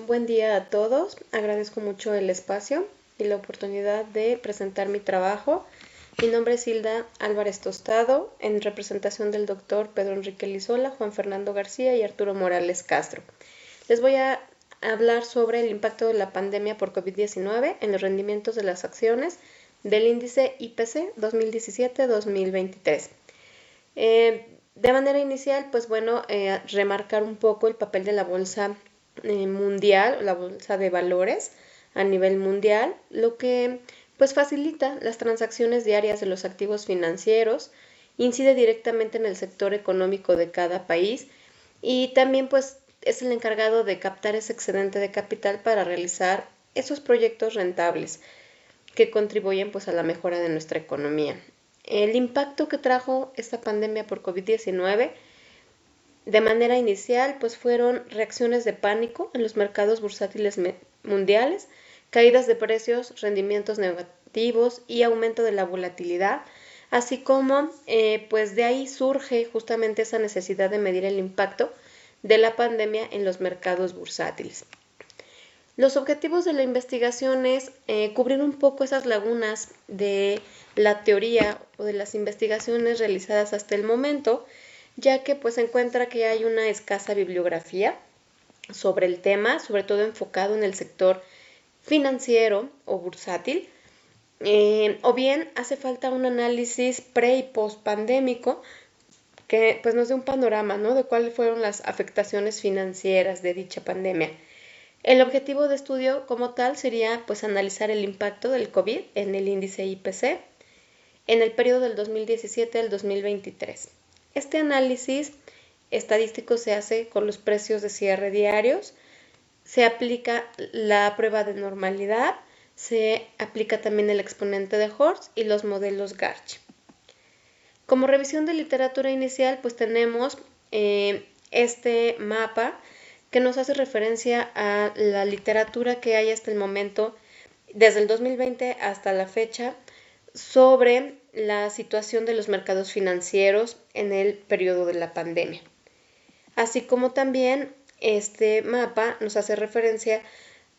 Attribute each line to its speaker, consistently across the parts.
Speaker 1: Buen día a todos. Agradezco mucho el espacio y la oportunidad de presentar mi trabajo. Mi nombre es Hilda Álvarez Tostado, en representación del doctor Pedro Enrique Lizola, Juan Fernando García y Arturo Morales Castro. Les voy a hablar sobre el impacto de la pandemia por COVID-19 en los rendimientos de las acciones del índice IPC 2017-2023. De manera inicial, remarcar un poco el papel de la bolsa mundial, la bolsa de valores a nivel mundial, lo que pues facilita las transacciones diarias de los activos financieros, incide directamente en el sector económico de cada país y también pues es el encargado de captar ese excedente de capital para realizar esos proyectos rentables que contribuyen pues a la mejora de nuestra economía. El impacto que trajo esta pandemia por COVID-19 de manera inicial pues fueron reacciones de pánico en los mercados bursátiles mundiales, caídas de precios, rendimientos negativos y aumento de la volatilidad, así como pues de ahí surge justamente esa necesidad de medir el impacto de la pandemia en los mercados bursátiles. Los objetivos de la investigación es cubrir un poco esas lagunas de la teoría o de las investigaciones realizadas hasta el momento, ya que pues se encuentra que hay una escasa bibliografía sobre el tema, sobre todo enfocado en el sector financiero o bursátil, o bien hace falta un análisis pre y post pandémico que pues nos dé un panorama, ¿no?, de cuáles fueron las afectaciones financieras de dicha pandemia. El objetivo de estudio como tal sería pues analizar el impacto del COVID en el índice IPC en el periodo del 2017 al 2023. Este análisis estadístico se hace con los precios de cierre diarios, se aplica la prueba de normalidad, se aplica también el exponente de Horst y los modelos Garch. Como revisión de literatura inicial, pues tenemos este mapa que nos hace referencia a la literatura que hay hasta el momento, desde el 2020 hasta la fecha, sobre la situación de los mercados financieros en el periodo de la pandemia. Así como también este mapa nos hace referencia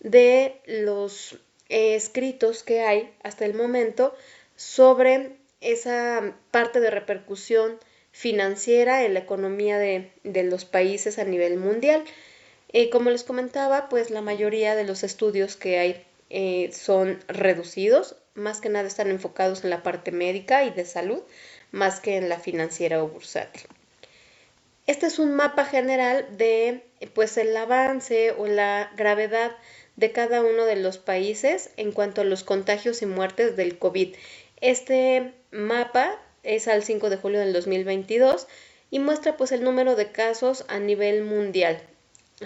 Speaker 1: de los escritos que hay hasta el momento sobre esa parte de repercusión financiera en la economía de los países a nivel mundial. Como les comentaba, pues la mayoría de los estudios que hay son reducidos, más que nada están enfocados en la parte médica y de salud, más que en la financiera o bursátil. Este es un mapa general de pues el avance o la gravedad de cada uno de los países en cuanto a los contagios y muertes del COVID. Este mapa es al 5 de julio del 2022 y muestra pues el número de casos a nivel mundial,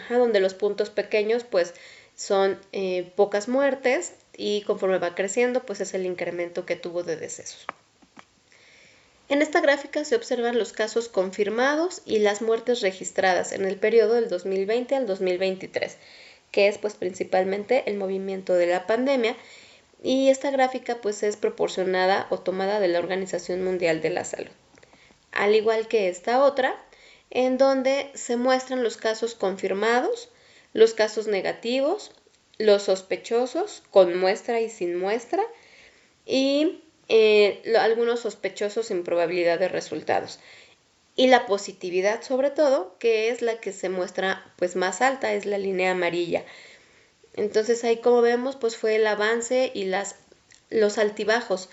Speaker 1: donde los puntos pequeños pues son pocas muertes y conforme va creciendo pues es el incremento que tuvo de decesos. En esta gráfica se observan los casos confirmados y las muertes registradas en el periodo del 2020 al 2023, que es pues principalmente el movimiento de la pandemia, y esta gráfica pues es proporcionada o tomada de la Organización Mundial de la Salud. Al igual que esta otra, en donde se muestran los casos confirmados, los casos negativos, los sospechosos, con muestra y sin muestra, y algunos sospechosos sin probabilidad de resultados. Y la positividad sobre todo, que es la que se muestra pues más alta, es la línea amarilla. Entonces ahí como vemos pues fue el avance y los altibajos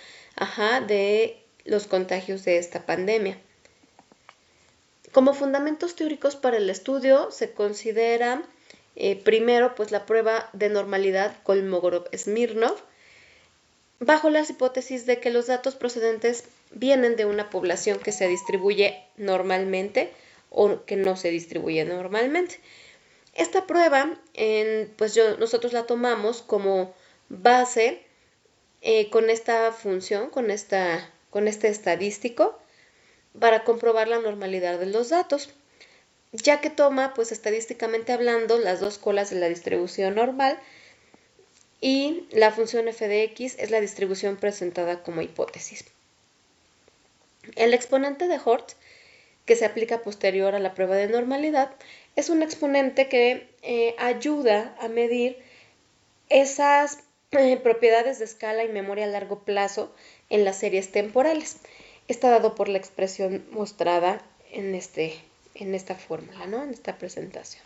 Speaker 1: de los contagios de esta pandemia. Como fundamentos teóricos para el estudio se considera primero pues la prueba de normalidad Kolmogorov-Smirnov, bajo las hipótesis de que los datos procedentes vienen de una población que se distribuye normalmente o que no se distribuye normalmente. Esta prueba, nosotros la tomamos como base con esta función, con este estadístico, para comprobar la normalidad de los datos, ya que toma, pues estadísticamente hablando, las dos colas de la distribución normal, y la función f de x es la distribución presentada como hipótesis. El exponente de Hort, que se aplica posterior a la prueba de normalidad, es un exponente que ayuda a medir esas propiedades de escala y memoria a largo plazo en las series temporales. Está dado por la expresión mostrada en esta fórmula, ¿no? En esta presentación.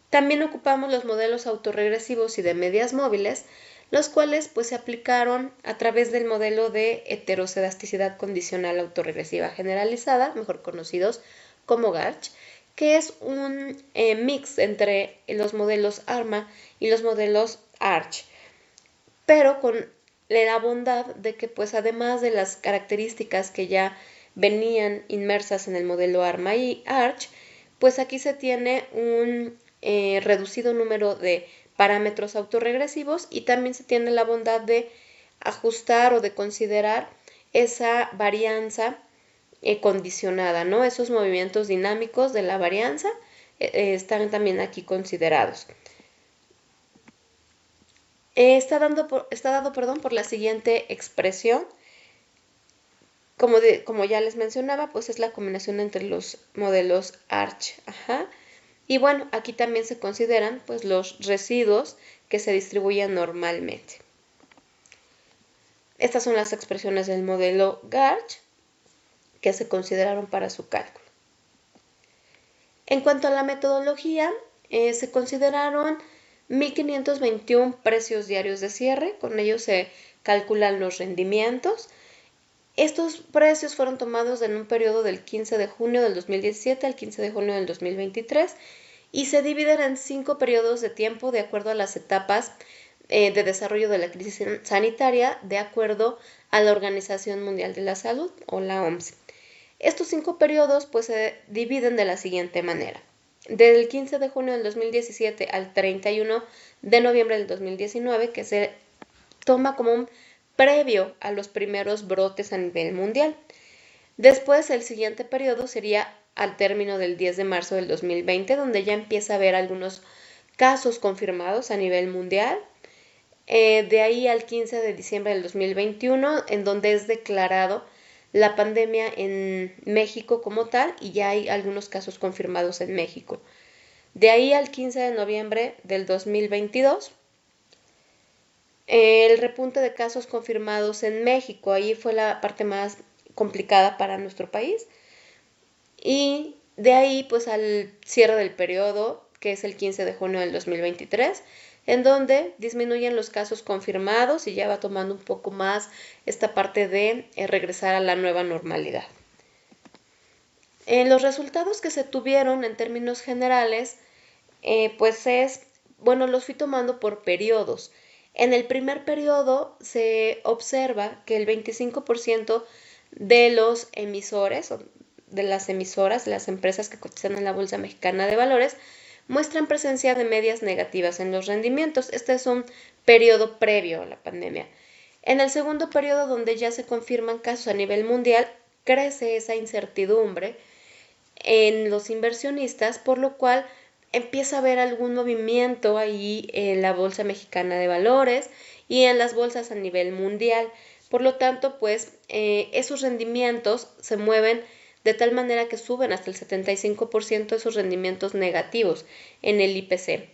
Speaker 1: También ocupamos los modelos autorregresivos y de medias móviles, los cuales pues se aplicaron a través del modelo de heterocedasticidad condicional autorregresiva generalizada, mejor conocidos como GARCH, que es un mix entre los modelos ARMA y los modelos ARCH, pero con la bondad de que pues además de las características que ya venían inmersas en el modelo ARMA y ARCH, pues aquí se tiene un reducido número de parámetros autorregresivos y también se tiene la bondad de ajustar o de considerar esa varianza condicionada, ¿no? Esos movimientos dinámicos de la varianza están también aquí considerados. Está dado por la siguiente expresión. Como ya les mencionaba, pues es la combinación entre los modelos ARCH. Y bueno, aquí también se consideran pues los residuos que se distribuyen normalmente. Estas son las expresiones del modelo GARCH que se consideraron para su cálculo. En cuanto a la metodología, se consideraron 1521 precios diarios de cierre, con ellos se calculan los rendimientos. Estos precios fueron tomados en un periodo del 15 de junio del 2017 al 15 de junio del 2023 y se dividen en 5 periodos de tiempo de acuerdo a las etapas de desarrollo de la crisis sanitaria, de acuerdo a la Organización Mundial de la Salud o la OMS. Estos 5 periodos pues se dividen de la siguiente manera. Del 15 de junio del 2017 al 31 de noviembre del 2019, que se toma como un previo a los primeros brotes a nivel mundial. Después, el siguiente periodo sería al término del 10 de marzo del 2020, donde ya empieza a haber algunos casos confirmados a nivel mundial. De ahí al 15 de diciembre del 2021, en donde es declarado la pandemia en México como tal y ya hay algunos casos confirmados en México. De ahí al 15 de noviembre del 2022, el repunte de casos confirmados en México, ahí fue la parte más complicada para nuestro país. Y de ahí pues al cierre del periodo, que es el 15 de junio del 2023, en donde disminuyen los casos confirmados y ya va tomando un poco más esta parte de regresar a la nueva normalidad. Los resultados que se tuvieron en términos generales, los fui tomando por periodos. En el primer periodo se observa que el 25% de los emisores, de las emisoras, de las empresas que cotizan en la Bolsa Mexicana de Valores, muestran presencia de medias negativas en los rendimientos. Este es un periodo previo a la pandemia. En el segundo periodo, donde ya se confirman casos a nivel mundial, crece esa incertidumbre en los inversionistas, por lo cual empieza a haber algún movimiento ahí en la Bolsa Mexicana de Valores y en las bolsas a nivel mundial. Por lo tanto, esos rendimientos se mueven de tal manera que suben hasta el 75% de esos rendimientos negativos en el IPC.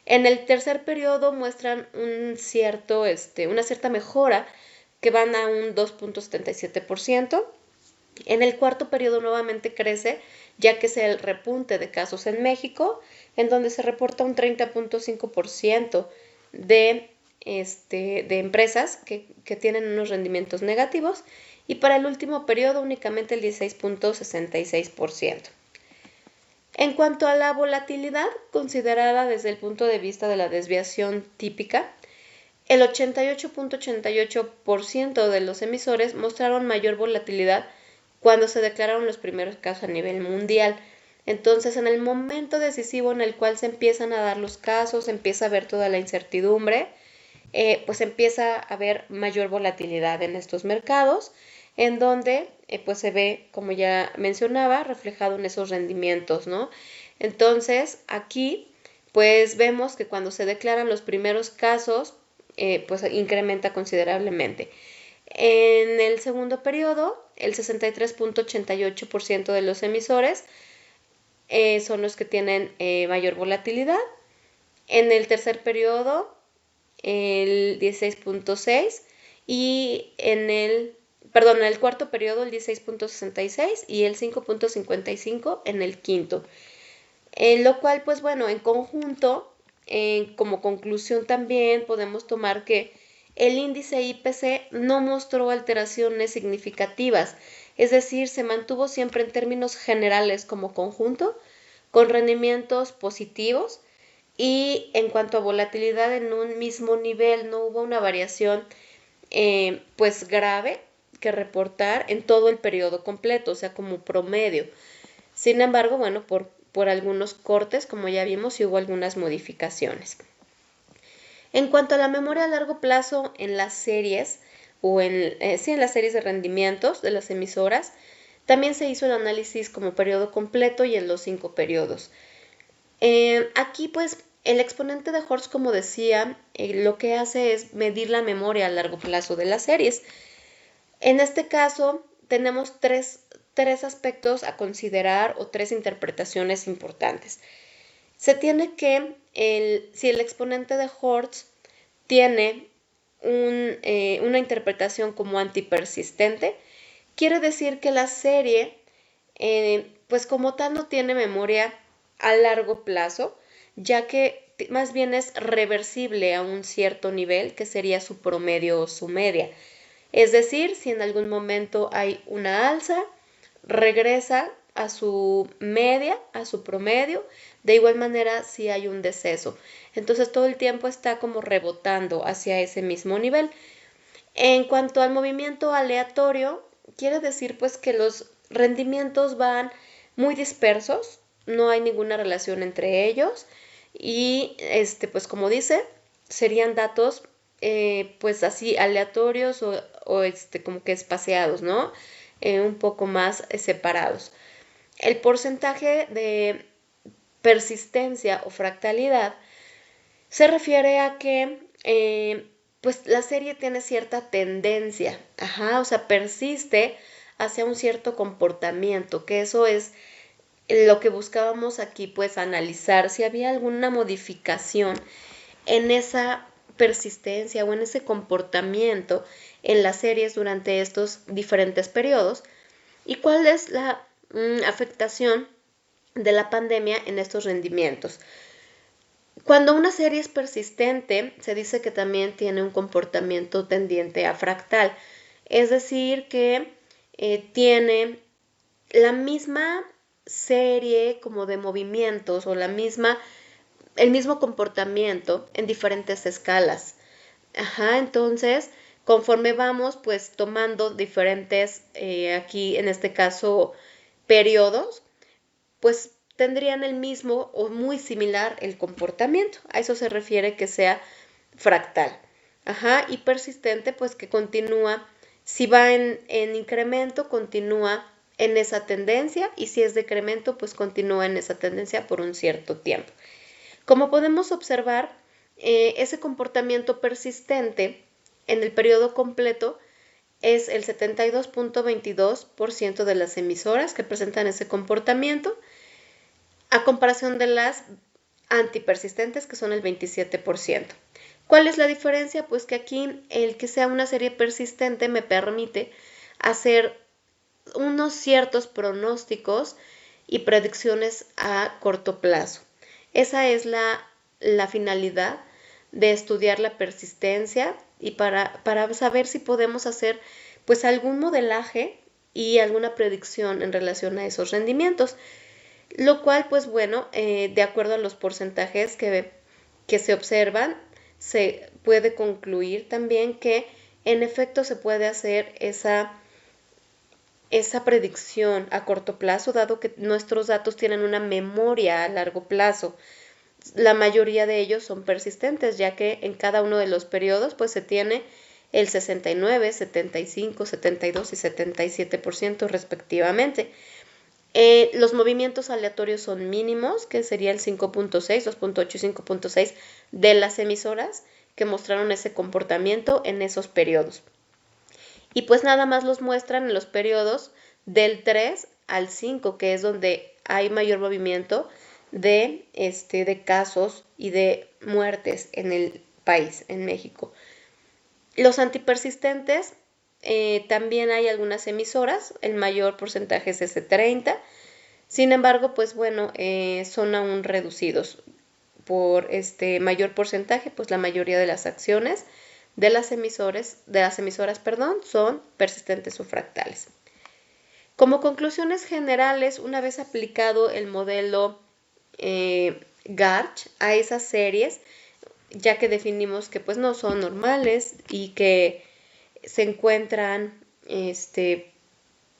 Speaker 1: En el tercer periodo muestran una cierta mejora que van a un 2.77%. En el cuarto periodo nuevamente crece, ya que es el repunte de casos en México, en donde se reporta un 30.5% de empresas que tienen unos rendimientos negativos, y para el último periodo únicamente el 16.66%. En cuanto a la volatilidad, considerada desde el punto de vista de la desviación típica, el 88.88% de los emisores mostraron mayor volatilidad cuando se declararon los primeros casos a nivel mundial. Entonces, en el momento decisivo en el cual se empiezan a dar los casos, empieza a haber toda la incertidumbre, pues empieza a haber mayor volatilidad en estos mercados, en donde se ve, como ya mencionaba, reflejado en esos rendimientos, ¿no? Entonces, aquí pues vemos que cuando se declaran los primeros casos, pues incrementa considerablemente. En el segundo periodo, el 63.88% de los emisores son los que tienen mayor volatilidad. En el tercer periodo, el 16.6 y en el cuarto periodo el 16.66 y el 5.55 en el quinto. Lo cual, pues bueno, en conjunto, como conclusión también podemos tomar que el índice IPC no mostró alteraciones significativas, es decir, se mantuvo siempre en términos generales como conjunto, con rendimientos positivos, y en cuanto a volatilidad en un mismo nivel no hubo una variación pues grave que reportar en todo el periodo completo, o sea, como promedio. Sin embargo, bueno, por algunos cortes, como ya vimos, sí hubo algunas modificaciones. En cuanto a la memoria a largo plazo en las series, en las series de rendimientos de las emisoras, también se hizo el análisis como periodo completo y en los 5 periodos. Aquí pues el exponente de Horst, como decía, lo que hace es medir la memoria a largo plazo de las series. En este caso tenemos tres aspectos a considerar o tres interpretaciones importantes. Se tiene que, si el exponente de Horst tiene una interpretación como antipersistente, quiere decir que la serie, pues como tal, no tiene memoria a largo plazo, ya que más bien es reversible a un cierto nivel, que sería su promedio o su media. Es decir, si en algún momento hay una alza, regresa a su media, a su promedio, de igual manera si hay un deceso. Entonces todo el tiempo está como rebotando hacia ese mismo nivel. En cuanto al movimiento aleatorio, quiere decir pues que los rendimientos van muy dispersos, no hay ninguna relación entre ellos y pues como dice, serían datos pues así aleatorios o como que espaciados, ¿no? Un poco más separados. El porcentaje de persistencia o fractalidad se refiere a que pues la serie tiene cierta tendencia, o sea, persiste hacia un cierto comportamiento, que eso es lo que buscábamos aquí, pues analizar si había alguna modificación en esa persistencia o en ese comportamiento en las series durante estos diferentes periodos y cuál es la afectación de la pandemia en estos rendimientos. Cuando una serie es persistente, se dice que también tiene un comportamiento tendiente a fractal, es decir, que tiene la misma serie como de movimientos o el mismo comportamiento en diferentes escalas. Entonces, conforme vamos pues tomando diferentes, aquí en este caso, periodos, pues tendrían el mismo o muy similar el comportamiento. A eso se refiere que sea fractal. Y persistente, pues que continúa, si va en incremento, continúa en esa tendencia y si es decremento, pues continúa en esa tendencia por un cierto tiempo. Como podemos observar, ese comportamiento persistente en el periodo completo es el 72.22% de las emisoras que presentan ese comportamiento, a comparación de las antipersistentes, que son el 27%. ¿Cuál es la diferencia? Pues que aquí el que sea una serie persistente me permite hacer unos ciertos pronósticos y predicciones a corto plazo. Esa es la finalidad de estudiar la persistencia y para saber si podemos hacer pues algún modelaje y alguna predicción en relación a esos rendimientos. Lo cual, pues bueno, de acuerdo a los porcentajes que se observan, se puede concluir también que en efecto se puede hacer esa predicción a corto plazo, dado que nuestros datos tienen una memoria a largo plazo. La mayoría de ellos son persistentes, ya que en cada uno de los periodos pues se tiene el 69, 75, 72 y 77% respectivamente. Los movimientos aleatorios son mínimos, que sería el 5.6, 2.8 y 5.6 de las emisoras que mostraron ese comportamiento en esos periodos. Y pues nada más los muestran en los periodos del 3 al 5, que es donde hay mayor movimiento de casos y de muertes en el país, en México. Los antipersistentes, también hay algunas emisoras, el mayor porcentaje es ese 30, sin embargo, pues bueno, son aún reducidos por este mayor porcentaje, pues la mayoría de las acciones de las emisoras, perdón, son persistentes o fractales. Como conclusiones generales, una vez aplicado el modelo Garch a esas series, ya que definimos que pues no son normales y que se encuentran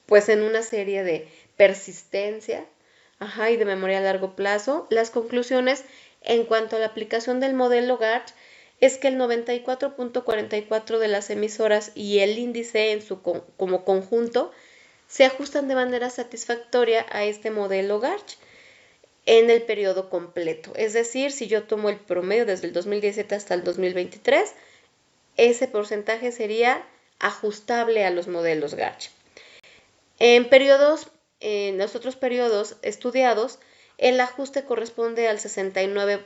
Speaker 1: pues en una serie de persistencia, y de memoria a largo plazo, las conclusiones en cuanto a la aplicación del modelo Garch es que el 94.44 de las emisoras y el índice como conjunto se ajustan de manera satisfactoria a este modelo Garch en el periodo completo. Es decir, si yo tomo el promedio desde el 2017 hasta el 2023, ese porcentaje sería ajustable a los modelos Garch. En los otros periodos estudiados, el ajuste corresponde al 69%,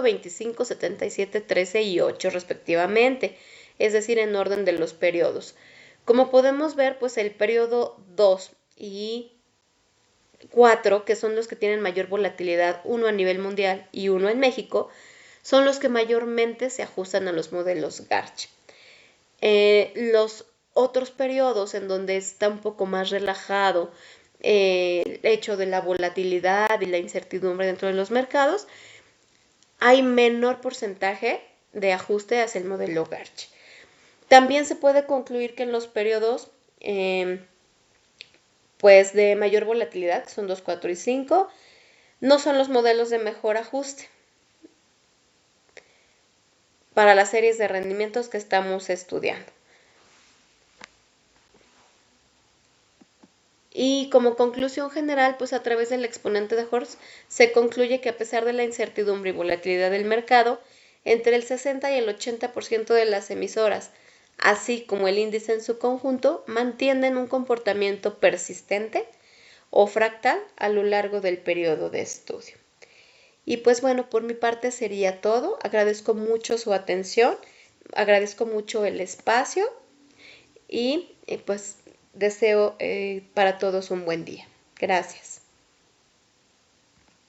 Speaker 1: 25, 77, 13 y 8 respectivamente, es decir, en orden de los periodos. Como podemos ver, pues el periodo 2 y 4, que son los que tienen mayor volatilidad, uno a nivel mundial y uno en México, son los que mayormente se ajustan a los modelos Garch. Los otros periodos en donde está un poco más relajado el hecho de la volatilidad y la incertidumbre dentro de los mercados, hay menor porcentaje de ajuste hacia el modelo Garch. También se puede concluir que en los periodos pues de mayor volatilidad, que son 2, 4 y 5, no son los modelos de mejor ajuste para las series de rendimientos que estamos estudiando. Y como conclusión general, pues a través del exponente de Horst se concluye que a pesar de la incertidumbre y volatilidad del mercado, entre el 60 y el 80% de las emisoras, así como el índice en su conjunto, mantienen un comportamiento persistente o fractal a lo largo del periodo de estudio. Y pues bueno, por mi parte sería todo. Agradezco mucho su atención, agradezco mucho el espacio y pues deseo para todos un buen día. Gracias.